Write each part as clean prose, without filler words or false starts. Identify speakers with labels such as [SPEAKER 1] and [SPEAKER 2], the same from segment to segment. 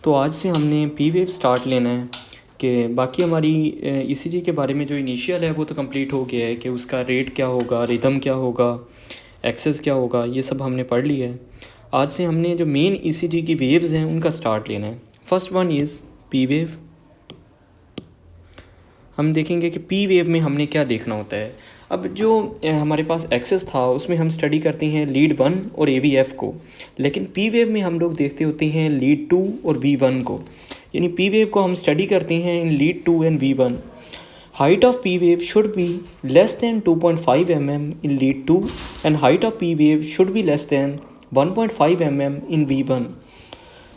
[SPEAKER 1] तो आज से हमने पी वेव स्टार्ट लेना है कि बाकी हमारी ईसीजी के बारे में जो इनिशियल है वो तो कंप्लीट हो गया है कि उसका रेट क्या होगा, रिदम क्या होगा, एक्सेस क्या होगा, ये सब हमने पढ़ लिया है। आज से हमने जो मेन ईसीजी की वेव्स हैं उनका स्टार्ट लेना है। First one is P wave. हम देखेंगे कि पी वेव में हमने क्या देखना होता है। अब जो हमारे पास एक्सेस था उसमें हम स्टडी करते हैं लीड 1 और AVF को, लेकिन पी वेव में हम लोग देखते होते हैं लीड 2 और V1 को। यानी पी वेव को हम स्टडी करते हैं in lead 2 and V1। Height of P wave should be less then 2.5 mm in lead 2 and height of P wave should be less then 1.5 mm in V1।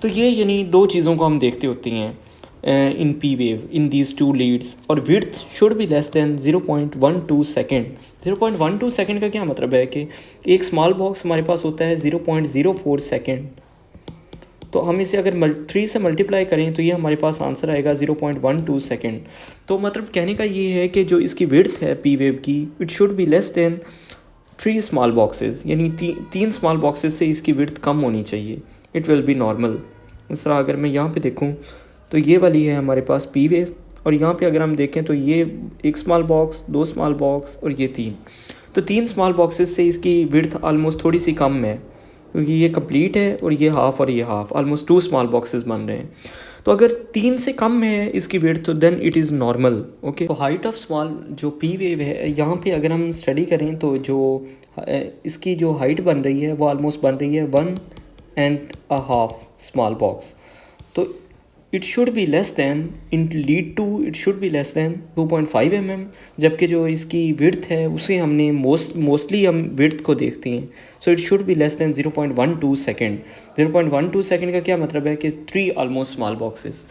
[SPEAKER 1] तो ये यानी दो चीज़ों को हम देखते होते हैं in P wave in these two leads. और width should be less than 0.12 second. 0.12 second का क्या मतलब है कि एक स्मॉल बॉक्स हमारे पास होता है 0.04 सेकेंड, तो हम इसे अगर 3 से मल्टीप्लाई करें तो ये हमारे पास आंसर आएगा 0.12 सेकेंड। तो मतलब कहने का ये है कि जो इसकी विड्थ है पी वेव की, it should be less then 3 small boxes, यानी तीन स्मॉल बॉक्सेस से इसकी विड्थ कम होनी चाहिए। It will be normal. इस तरह अगर मैं यहाँ पे देखूँ तो ये वाली है हमारे पास पी वेव, और यहाँ पे अगर हम देखें तो ये एक स्मॉल बॉक्स, दो स्मॉल बॉक्स और ये तीन, तो 3 स्मॉल बॉक्सेस से इसकी विड्थ ऑलमोस्ट थोड़ी सी कम है, क्योंकि ये कंप्लीट है और ये हाफ और ये हाफ, ऑलमोस्ट 2 स्मॉल बॉक्सेस बन रहे हैं। तो अगर 3 से कम है इसकी विड्थ तो then it is normal. Okay, तो हाइट ऑफ स्मॉल जो पी वेव है यहाँ पे अगर हम स्टडी करें तो जो इसकी जो हाइट बन रही है वो ऑलमोस्ट बन रही है 1.5 स्मॉल बॉक्स। तो it should be less then in lead 2 it should be less then 2.5 mm, जबकि जो इसकी विड्थ है उसे हमने मोस्टली हम विड्थ को देखते हैं। So it should be less than 0.12 second. 0.12 second का क्या मतलब है कि 3 ऑलमोस्ट स्मॉल बॉक्सेस।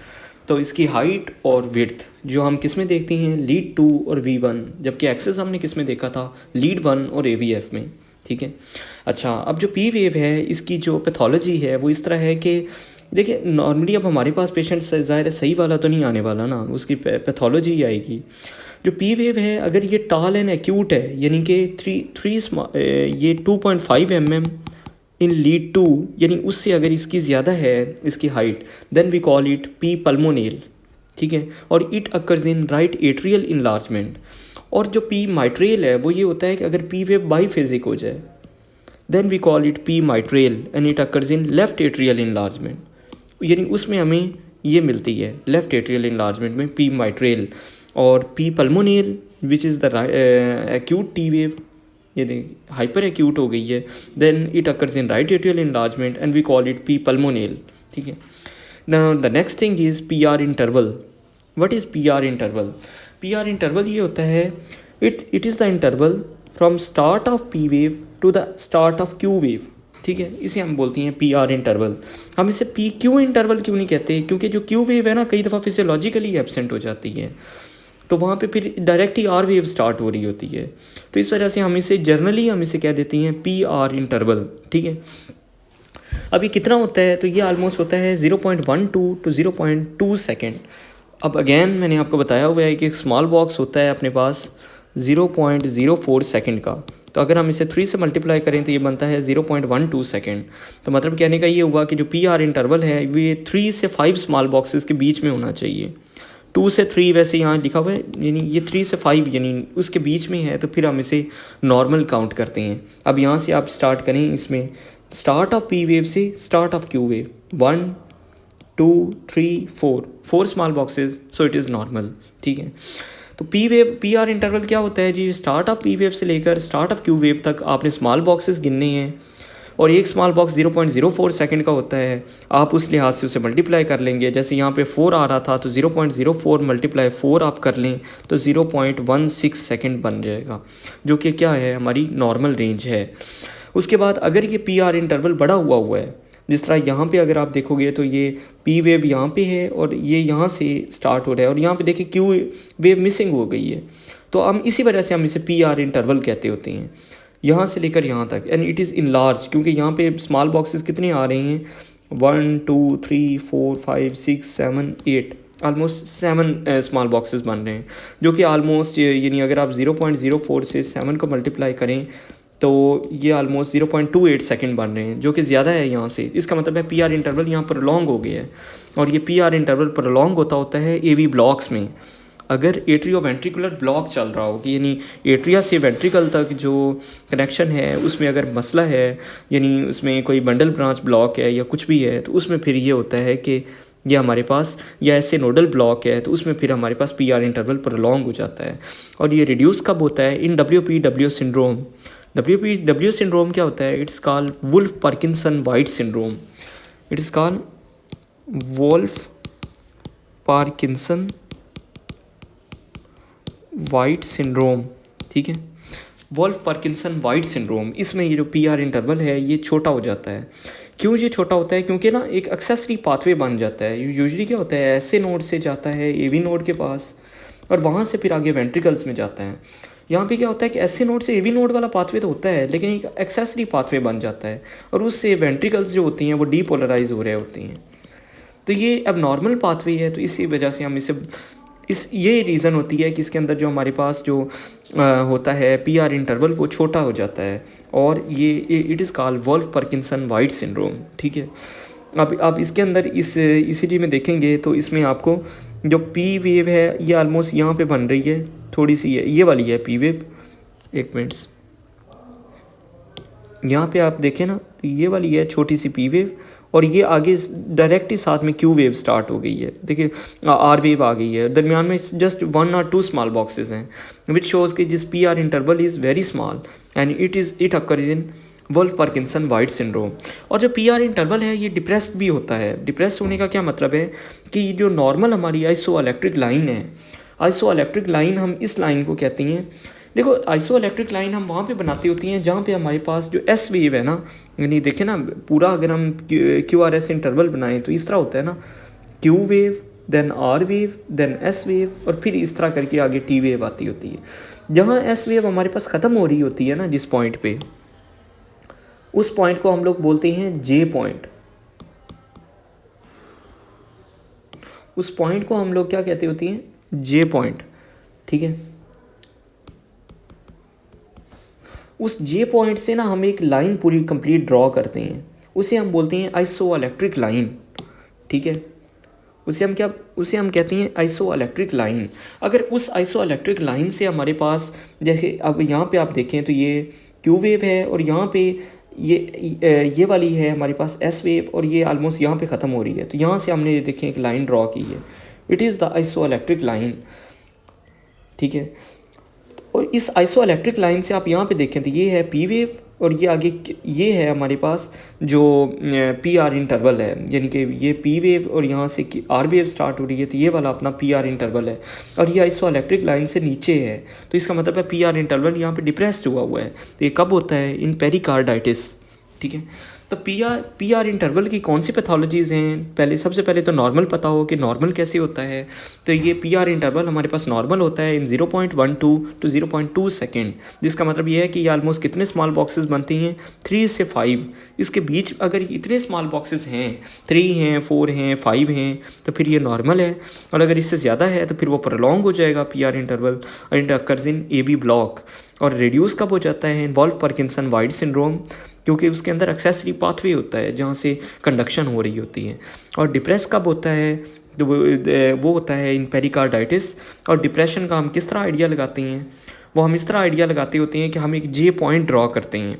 [SPEAKER 1] तो इसकी हाइट और विड्थ जो हम किस में देखते हैं, लीड 2 और V1, जबकि एक्सेस हमने किस में देखा था, लीड 1 और AVF में। ठीक है। अच्छा, अब जो पी वेव है इसकी जो पैथोलॉजी है वो इस तरह है कि देखिए नॉर्मली अब हमारे पास पेशेंट ज़ाहिर है सही वाला तो नहीं आने वाला ना, उसकी पैथोलॉजी ही आएगी। जो पी वेव है अगर ये टाल एंड एक्यूट है, यानी कि ये 2.5 mm इन लीड 2, यानी उससे अगर इसकी ज़्यादा है इसकी height, then we call it P pulmonale. ठीक है। और it occurs in right atrial enlargement. और जो पी माइट्रेल है वो ये होता है कि अगर पी वेव बाईफेजिक हो जाए, then we call it P mitral and it occurs in left atrial enlargement. यानी उसमें हमें ये मिलती है लेफ्ट एट्रियल इनलार्जमेंट में पी माइट्रेल। और P pulmonale which is the acute T wave, यानी हाइपर एक्यूट हो गई है, then it occurs in right atrial enlargement and we call it P pulmonale. ठीक है। The next thing is P R interval. What is P R interval? P R interval ये होता है it is the interval from start of P wave to the start of Q wave. ठीक है, इसे हम बोलते हैं पी आर इंटरवल। हम इसे पी क्यू इंटरवल क्यों नहीं कहते, क्योंकि जो क्यू वेव है ना कई दफ़ा फिजियोलॉजिकली एब्सेंट हो जाती है, तो वहाँ पे फिर डायरेक्ट ही आर वेव स्टार्ट हो रही होती है। तो इस वजह से हम इसे जर्नली हम इसे कह देते हैं पी आर इंटरवल। ठीक है। अब ये कितना होता है, तो ये ऑलमोस्ट होता है 0.12 टू 0.2 सेकेंड। अब अगेन मैंने आपको बताया हुआ है कि एक स्मॉल बॉक्स होता है अपने पास 0.04 सेकेंड का, तो अगर हम इसे 3 से मल्टीप्लाई करें तो ये बनता है 0.12 सेकेंड। तो मतलब कहने का ये हुआ कि जो पी आर इंटरवल है ये 3 से 5 स्मॉल बॉक्सेस के बीच में होना चाहिए। 2 से 3 वैसे यहाँ लिखा हुआ है, यानी ये 3 से 5 यानी उसके बीच में है, तो फिर हम इसे नॉर्मल काउंट करते हैं। अब यहाँ से आप स्टार्ट करें, इसमें स्टार्ट ऑफ पी वेव से start of Q wave 1 2 3 4 small boxes, so it is normal. ठीक है। तो P wave P R interval क्या होता है जी, स्टार्ट ऑफ पी वेव से लेकर स्टार्ट ऑफ क्यू वेव तक आपने स्मॉल बॉक्सेस गिनने हैं, और एक स्मॉल बॉक्स 0.04 सेकंड का होता है। आप उस लिहाज से उसे मल्टीप्लाई कर लेंगे। जैसे यहाँ पे 4 आ रहा था तो 0.04 मल्टीप्लाई 4 आप कर लें तो 0.16 सेकंड बन जाएगा, जो कि क्या है हमारी नॉर्मल रेंज है। उसके बाद अगर ये पी आर इंटरवल बड़ा हुआ है, जिस तरह यहाँ पे अगर आप देखोगे तो ये पी वेव यहाँ पे है और ये यहाँ से स्टार्ट हो रहा है, और यहाँ पे देखिए क्यू वेव मिसिंग हो गई है, तो हम इसी वजह से हम इसे पी आर इंटरवल कहते होते हैं, यहाँ से लेकर यहाँ तक। And it is in large, क्योंकि यहाँ पे स्मॉल बॉक्सेस कितने आ रहे हैं, 1 2 3 4 5 6 7 8, ऑलमोस्ट 7 स्मॉल बॉक्सेस बन रहे हैं, जो कि ऑलमोस्ट यानी अगर आप 0.04 से 7 को मल्टीप्लाई करें तो ये ऑलमोस्ट 0.28 सेकंड बन रहे हैं, जो कि ज़्यादा है यहाँ से। इसका मतलब है पी आर इंटरवल यहाँ प्रोलॉन्ग हो गया है, और ये पी आर इंटरवल प्रोलॉन्ग होता है ए वी ब्लॉक्स में। अगर एट्रियोवेंट्रिकुलर ब्लॉक चल रहा हो, कि यानी एट्रिया से वेंट्रिकल तक जो कनेक्शन है उसमें अगर मसला है, यानी उसमें कोई बंडल ब्रांच ब्लॉक है या कुछ भी है, तो उसमें फिर ये होता है कि ये हमारे पास, या ऐसे नोडल ब्लॉक है, तो उसमें फिर हमारे पास पी आर इंटरवल प्रोलॉन्ग हो जाता है। और ये रिड्यूस कब होता है? In WPW syndrome. WPW syndrome क्या होता है? It's called Wolff Parkinson White syndrome. It's called Wolff Parkinson White syndrome, ठीक है, वुल्फ पार्किंसन वाइट सिंड्रोम। इसमें ये जो पी आर इंटरवल है ये छोटा हो जाता है। क्यों ये छोटा होता है? क्योंकि ना एक एक्सेसरी पाथवे बन जाता है। यूजुअली क्या होता है, ऐसे नोड से जाता है एवी नोड के पास, और वहाँ से फिर आगे वेंट्रिकल्स में जाता है। यहाँ पे क्या होता है कि ऐसे नोड से एवी नोड वाला पाथवे तो होता है, लेकिन एक एक्सेसरी पाथवे बन जाता है, और उससे वेंट्रिकल्स जो होती हैं वो डीपोलराइज हो रहे होती हैं। तो ये अब नॉर्मल पाथवे है, तो इसी वजह से हम ये रीज़न होती है कि इसके अंदर जो हमारे पास जो होता है पी आर इंटरवल वो छोटा हो जाता है, और ये it is called Wolff Parkinson White syndrome, ठीक है। अब आप इसके अंदर इस ECG में देखेंगे तो इसमें आपको जो पी वेव है ये ऑलमोस्ट यहाँ पे बन रही है, थोड़ी सी है, ये वाली है पी वेव। एक मिनट, यहाँ पे आप देखें ना, ये वाली है छोटी सी पी वेव, और ये आगे डायरेक्ट ही साथ में क्यू वेव स्टार्ट हो गई है। देखिए आर वेव आ गई है, दरमियान में जस्ट 1 और 2 स्मॉल बॉक्सेस हैं, विच शोज़ कि जिस P R interval is very small and it occurs in Wolff Parkinson White syndrome. और जो पी आर इंटरवल है ये डिप्रेस्ड भी होता है। डिप्रेस्ड होने का क्या मतलब है कि जो नॉर्मल हमारी आइसोइलेक्ट्रिक लाइन है, आइसोइलेक्ट्रिक लाइन हम इस लाइन को कहते हैं। देखो आइसोइलेक्ट्रिक लाइन हम वहाँ पे बनाती होती हैं जहाँ पे हमारे पास जो एस वेव है ना, यानी देखें ना पूरा अगर हम QRS इंटरवल बनाएं तो इस तरह होता है ना, Q wave then R wave then S wave, और फिर इस तरह करके आगे टी वेव आती होती है। जहाँ एस वेव हमारे पास ख़त्म हो रही होती है ना जिस पॉइंट पे, उस पॉइंट को हम लोग बोलते हैं जे पॉइंट। उस पॉइंट को हम लोग क्या कहते होती हैं? जे पॉइंट, ठीक है। उस जे पॉइंट से ना हम एक लाइन पूरी कंप्लीट ड्रॉ करते हैं, उसे हम बोलते हैं आइसोइलेक्ट्रिक लाइन, ठीक है। उसे हम कहते हैं आइसोइलेक्ट्रिक लाइन। अगर उस आइसोइलेक्ट्रिक लाइन से हमारे पास, जैसे अब यहाँ पे आप देखें तो ये क्यू वेव है, और यहाँ पे ये वाली है हमारे पास एस वेव, और ये ऑलमोस्ट यहाँ पे ख़त्म हो रही है। तो यहाँ से हमने ये देखें एक लाइन ड्रॉ की है, it is the isoelectric line, ठीक है। और इस आइसोइलेक्ट्रिक लाइन से आप यहाँ पे देखें तो ये है पी वेव, और ये आगे ये है हमारे पास जो पी आर इंटरवल है, यानी कि ये पी वेव और यहाँ से आर वेव स्टार्ट हो रही है, तो ये वाला अपना पी आर इंटरवल है, और ये आइसोइलेक्ट्रिक लाइन से नीचे है। तो इसका मतलब है पी आर इंटरवल यहाँ पे डिप्रेस्ड हुआ है। तो ये कब होता है? इन पेरिकार्डाइटिस, ठीक है। तो पी आर इंटरवल की कौन सी पैथोलॉजीज़ हैं? सबसे पहले तो नॉर्मल पता हो कि नॉर्मल कैसे होता है। तो ये पी आर इंटरवल हमारे पास नॉर्मल होता है इन 0.12 टू 0.2 सेकेंड, जिसका मतलब ये है कि ये ऑलमोस्ट कितने स्मॉल बॉक्सेस बनती हैं? 3 से 5। इसके बीच अगर इतने स्मॉल बॉक्सेस हैं, 3 हैं, 4 हैं, 5 हैं, तो फिर ये नॉर्मल है। और अगर इससे ज़्यादा है तो फिर वो प्रोलॉन्ग हो जाएगा P R interval, and occurs in AV block. और रिड्यूस कब हो जाता है? इन वुल्फ पार्किंसन वाइट सिंड्रोम, क्योंकि उसके अंदर एक्सेसरी पाथवे होता है जहाँ से कंडक्शन हो रही होती है। और डिप्रेस कब होता है? तो वो होता है इन पेरिकार्डाइटिस। और डिप्रेशन का हम किस तरह आइडिया लगाते हैं? वो हम इस तरह आइडिया लगाते होते हैं कि हम एक जे पॉइंट ड्रॉ करते हैं।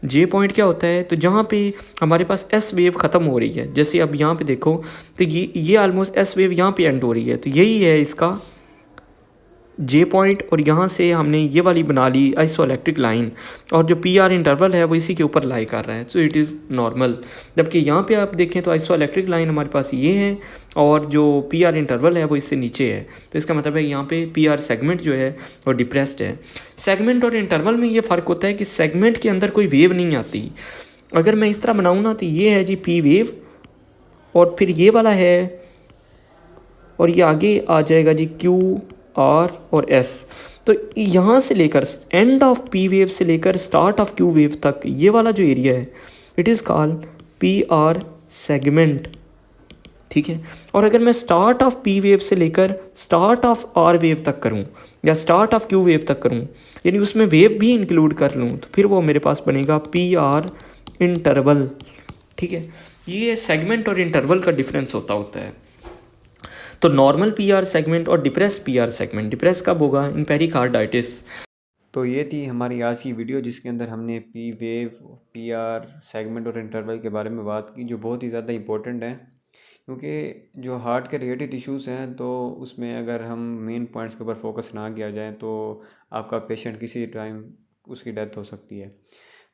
[SPEAKER 1] जे पॉइंट क्या होता है? तो जहाँ पे हमारे पास एस वेव ख़त्म हो रही है, जैसे अब यहाँ पे देखो तो ये ऑलमोस्ट एस वेव यहाँ पे एंड हो रही है, तो यही है इसका जे पॉइंट। और यहाँ से हमने ये वाली बना ली आइसोइलेक्ट्रिक लाइन, और जो पी आर इंटरवल है वो इसी के ऊपर लाई कर रहा है, सो इट इज़ नॉर्मल। जबकि यहाँ पे आप देखें तो आइसोइलेक्ट्रिक लाइन हमारे पास ये है, और जो पी आर इंटरवल है वो इससे नीचे है। तो इसका मतलब है यहाँ पे पी आर सेगमेंट जो है वो डिप्रेस्ड है। सेगमेंट और इंटरवल में ये फ़र्क होता है कि सेगमेंट के अंदर कोई वेव नहीं आती। अगर मैं इस तरह बनाऊँ ना तो ये है जी पी वेव, और फिर ये वाला है, और ये आगे आ जाएगा जी क्यू आर और एस। तो यहाँ से लेकर एंड ऑफ पी वेव से लेकर स्टार्ट ऑफ क्यू वेव तक ये वाला जो एरिया है, it is called P R segment, ठीक है। और अगर मैं स्टार्ट ऑफ पी वेव से लेकर स्टार्ट ऑफ आर वेव तक करूं या स्टार्ट ऑफ क्यू वेव तक करूं, यानी उसमें वेव भी इंक्लूड कर लूं, तो फिर वो मेरे पास बनेगा पी आर इंटरवल। ठीक है, ये सेगमेंट और इंटरवल का डिफरेंस होता है। तो नॉर्मल पी आर सेगमेंट और depress P R segment, depress कब होगा? इन पेरिकार्डाइटिस।
[SPEAKER 2] तो ये थी हमारी आज की वीडियो जिसके अंदर हमने P wave, P R segment और इंटरवल के बारे में बात की, जो बहुत ही ज़्यादा इम्पोर्टेंट है, क्योंकि जो हार्ट के रिलेटेड इश्यूज़ हैं तो उसमें अगर हम मेन पॉइंट्स के ऊपर फोकस ना किया जाए तो आपका पेशेंट किसी टाइम उसकी डेथ हो सकती है।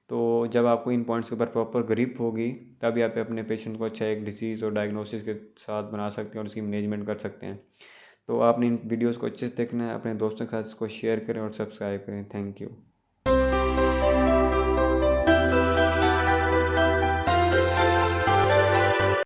[SPEAKER 2] तो जब आपको इन पॉइंट्स के ऊपर प्रॉपर ग्रिप होगी तभी आप अपने पेशेंट को अच्छा एक डिसीज़ और डायग्नोसिस के साथ बना सकते हैं और उसकी मैनेजमेंट कर सकते हैं। तो आपने इन वीडियोस को अच्छे से देखना है, अपने दोस्तों के साथ इसको शेयर करें और सब्सक्राइब करें। Thank you.